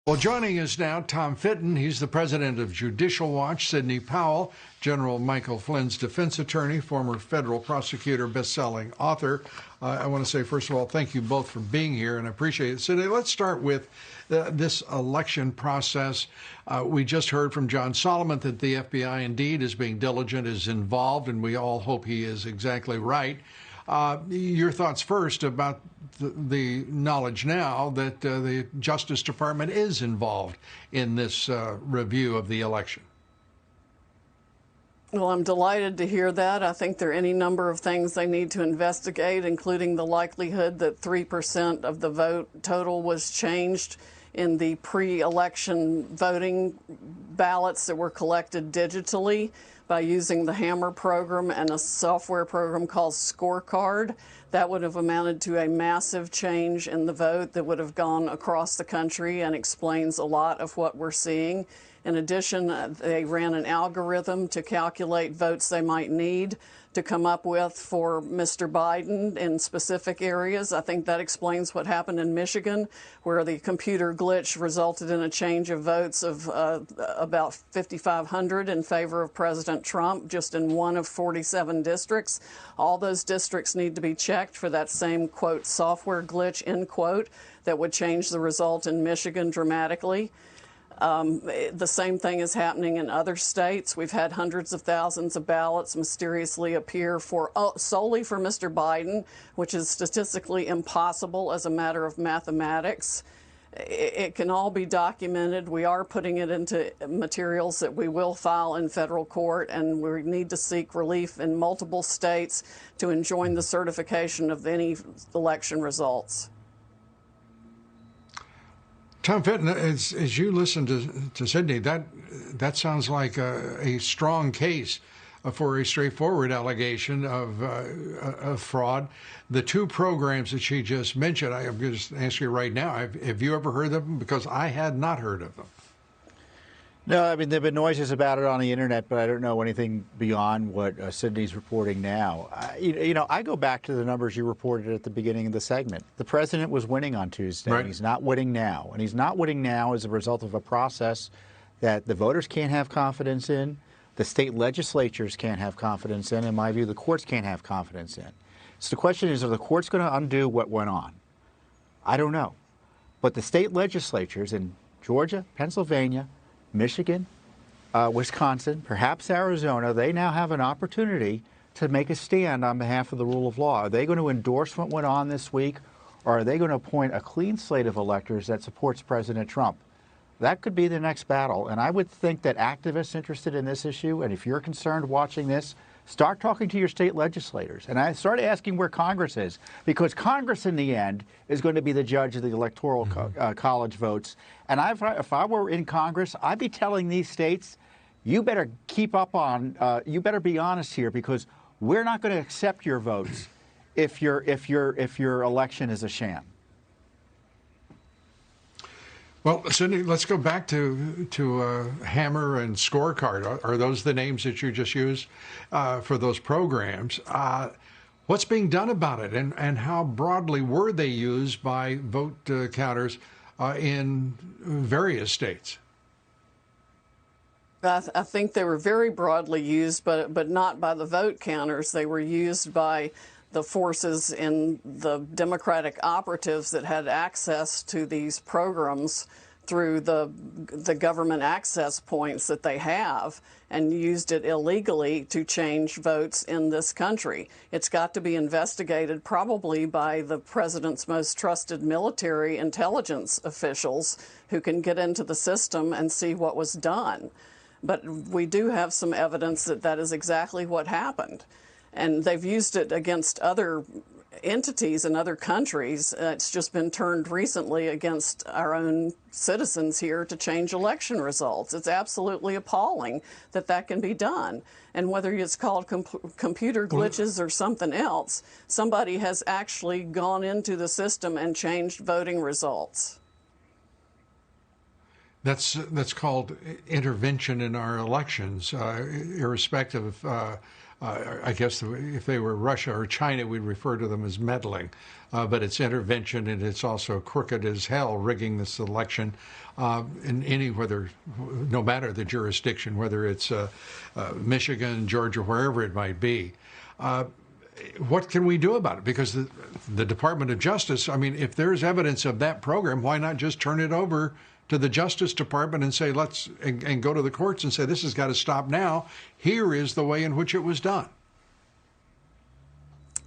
Well, joining us now, Tom Fitton. He's the president of Judicial Watch. Sidney Powell, General Michael Flynn's defense attorney, former federal prosecutor, best-selling author. I want to say, first of all, thank you both for being here, and I appreciate it. Sidney, let's start with this election process. We just heard from John Solomon that the FBI indeed is being diligent, is involved, and we all hope he is exactly right. Your thoughts first about the knowledge now that the Justice Department is involved in this review of the election. Well, I'm delighted to hear that. I think there are any number of things they need to investigate, including the likelihood that 3% of the vote total was changed in the pre-election voting ballots that were collected digitally by using the Hammer program and a software program called Scorecard. That would have amounted to a massive change in the vote that would have gone across the country and explains a lot of what we're seeing. In addition, they ran an algorithm to calculate votes they might need to come up with for Mr. Biden in specific areas. I think that explains what happened in Michigan, where the computer glitch resulted in a change of votes of about 5,500 in favor of President Trump, just in one of 47 districts. All those districts need to be checked for that same, quote, software glitch, end quote, that would change the result in Michigan dramatically. The same thing is happening in other states. We've had hundreds of thousands of ballots mysteriously appear solely for Mr. Biden, which is statistically impossible as a matter of mathematics. It can all be documented. We are putting it into materials that we will file in federal court, and we need to seek relief in multiple states to enjoin the certification of any election results. Tom Fitton, as you listen to Sidney, that sounds like a strong case for a straightforward allegation of fraud. The two programs that she just mentioned, I'm going to ask you right now, have you ever heard of them? Because I had not heard of them. No, I mean, there have been noises about it on the internet, but I don't know anything beyond what Sidney's reporting now. I go back to the numbers you reported at the beginning of the segment. The president was winning on Tuesday. Right. He's not winning now. And he's not winning now as a result of a process that the voters can't have confidence in, the state legislatures can't have confidence in, in my view, the courts can't have confidence in. So the question is, are the courts going to undo what went on? I don't know. But the state legislatures in Georgia, Pennsylvania, Michigan, Wisconsin, perhaps Arizona, they now have an opportunity to make a stand on behalf of the rule of law. Are they going to endorse what went on this week, or are they going to appoint a clean slate of electors that supports President Trump? That could be the next battle, and I would think that activists interested in this issue, and if you're concerned watching this, start talking to your state legislators. And I started asking where Congress is, because Congress, in the end, is going to be the judge of the electoral college votes. And if I were in Congress, I'd be telling these states, you better keep up on, you better be honest here, because we're not going to accept your votes if your election is a sham. Well, Sidney, let's go back to Hammer and Scorecard. Are those the names that you just used for those programs? What's being done about it, and how broadly were they used by vote counters in various states? I think they were very broadly used, but not by the vote counters. They were used by the forces in the Democratic operatives that had access to these programs through the government access points that they have, and used it illegally to change votes in this country. It's got to be investigated, probably by the president's most trusted military intelligence officials who can get into the system and see what was done. But we do have some evidence that that is exactly what happened. And they've used it against other entities in other countries. It's just been turned recently against our own citizens here to change election results. It's absolutely appalling that that can be done. And whether it's called computer glitches or something else, somebody has actually gone into the system and changed voting results. That's called intervention in our elections, irrespective I guess if they were Russia or China, we'd refer to them as meddling. But it's intervention, and it's also crooked as hell, rigging this election no matter the jurisdiction, whether it's Michigan, Georgia, wherever it might be. What can we do about it? Because the Department of Justice, I mean, if there's evidence of that program, why not just turn it over to the Justice Department and say, and go to the courts and say, this has got to stop now. Here is the way in which it was done.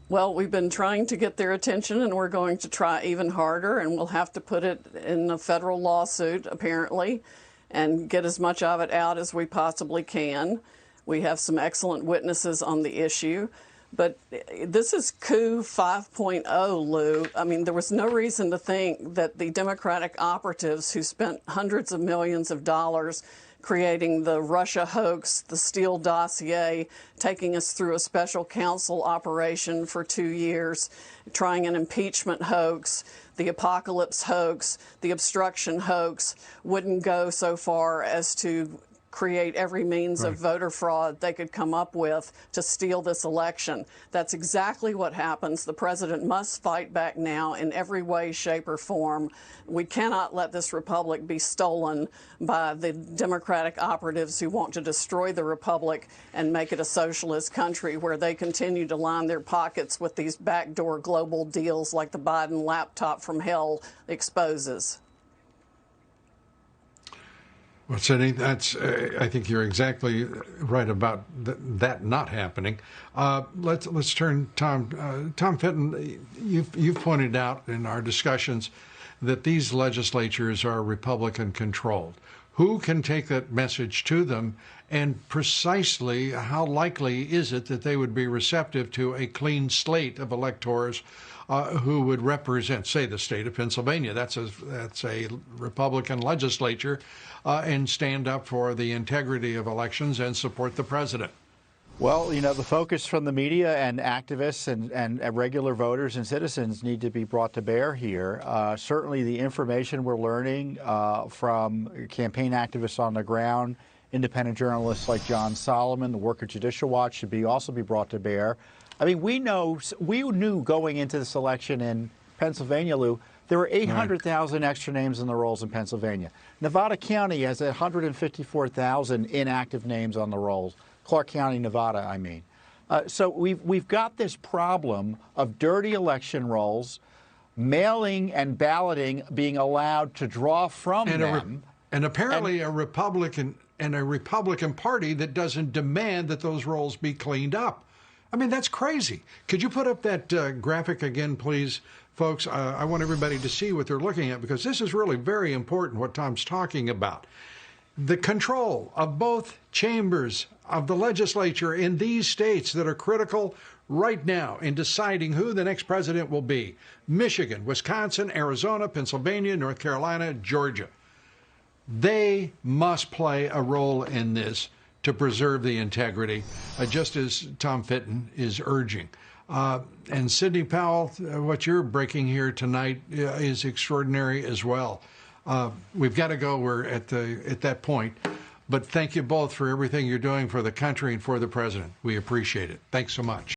Well, we've been trying to get their attention, and we're going to try even harder, and we'll have to put it in a federal lawsuit, apparently, and get as much of it out as we possibly can. We have some excellent witnesses on the issue. But this is coup 5.0, Lou. I mean, there was no reason to think that the Democratic operatives who spent hundreds of millions of dollars creating the Russia hoax, the Steele dossier, taking us through a special counsel operation for 2 years, trying an impeachment hoax, the apocalypse hoax, the obstruction hoax, wouldn't go so far as to create every means of voter fraud they could come up with to steal this election. That's exactly what happens. The president must fight back now in every way, shape, or form. We cannot let this republic be stolen by the Democratic operatives who want to destroy the republic and make it a socialist country where they continue to line their pockets with these backdoor global deals like the Biden laptop from hell exposes. Well, Sidney, I think you're exactly right about that not happening. Let's turn, Tom Fitton, you've pointed out in our discussions that these legislatures are Republican-controlled. Who can take that message to them, and precisely how likely is it that they would be receptive to a clean slate of electors who would represent, say, the state of Pennsylvania? That's a Republican legislature, and stand up for the integrity of elections and support the president. Well, you know, the focus from the media and activists and regular voters and citizens need to be brought to bear here. Certainly the information we're learning from campaign activists on the ground, independent journalists like John Solomon, the work of Judicial Watch should also be brought to bear. I mean, we knew going into this election in Pennsylvania, Lou, there were 800,000 extra names in the rolls in Pennsylvania. Nevada County has 154,000 inactive names on the rolls. Clark County, Nevada, I mean. So we've got this problem of dirty election rolls, mailing and balloting being allowed to draw from them. And apparently a Republican Party that doesn't demand that those rolls be cleaned up. I mean, that's crazy. Could you put up that graphic again, please, folks? I want everybody to see what they're looking at, because this is really very important, what Tom's talking about. The control of both chambers of the legislature in these states that are critical right now in deciding who the next president will be: Michigan, Wisconsin, Arizona, Pennsylvania, North Carolina, Georgia. They must play a role in this to preserve the integrity, just as Tom Fitton is urging. And Sidney Powell, what you're breaking here tonight is extraordinary as well. We've got to go. We're at that point. But thank you both for everything you're doing for the country and for the president. We appreciate it. Thanks so much.